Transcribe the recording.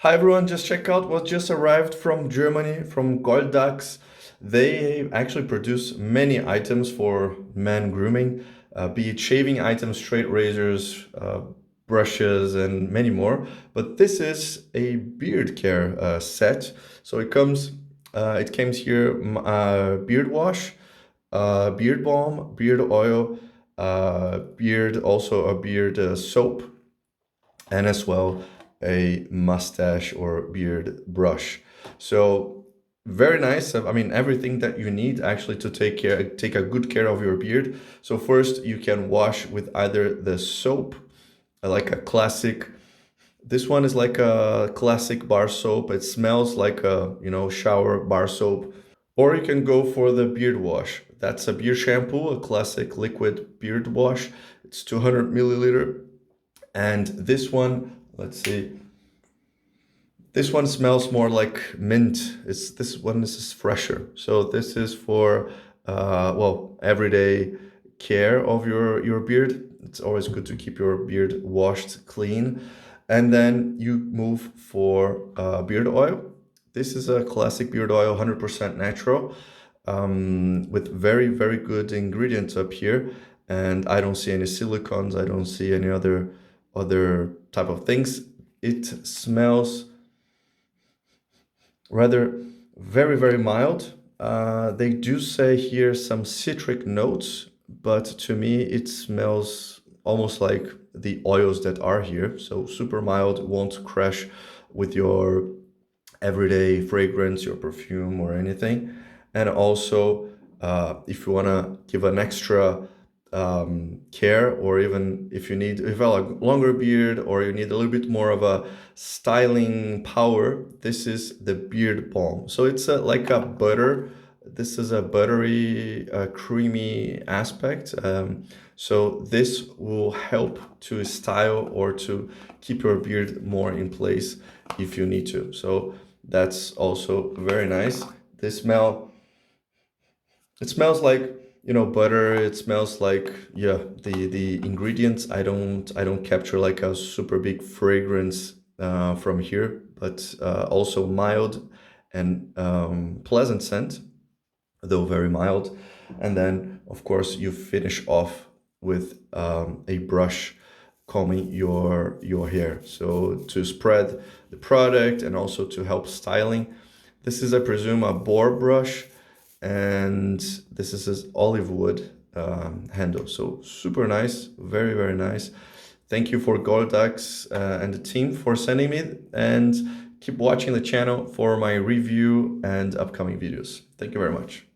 Hi everyone, just check out what just arrived from Germany, from GOLDDACHS. They actually produce many items for men grooming, be it shaving items, straight razors, brushes, and many more. But this is a beard care set. So it comes here, beard wash, beard balm, beard oil, also a beard soap, and as well a mustache or beard brush. So very nice. I mean, everything that you need actually to take a good care of your beard. So first you can wash with either the soap, like a classic. This one is like a classic bar soap. It smells like a, shower bar soap. Or you can go for the beard wash. That's a beard shampoo, a classic liquid beard wash. It's 200 milliliter. And this one, let's see, this one smells more like mint. This one is fresher. So this is for, well, everyday care of your beard. It's always good to keep your beard washed clean. And then you move for beard oil. This is a classic beard oil, 100% natural, with very, very good ingredients up here. And I don't see any silicones. I don't see any other type of things. It smells rather very, very mild. They do say here some citric notes, but to me it smells almost like the oils that are here. So super mild, won't crash with your everyday fragrance, your perfume or anything. And also, if you want to give an extra care, or even if you have a longer beard or you need a little bit more of a styling power, this is the beard balm. So it's like a butter. This is a buttery, creamy aspect. So this will help to style or to keep your beard more in place if you need to. So that's also very nice. It smells like, butter. It smells like, yeah, the ingredients. I don't capture like a super big fragrance from here, but also mild and pleasant scent, though very mild. And then of course you finish off with a brush combing your hair, so to spread the product and also to help styling. This is, I presume, a boar brush, and this is his olive wood handle. So super nice, very, very nice. Thank you for GOLDDACHS and the team for sending me, and keep watching the channel for my review and upcoming videos. Thank you very much.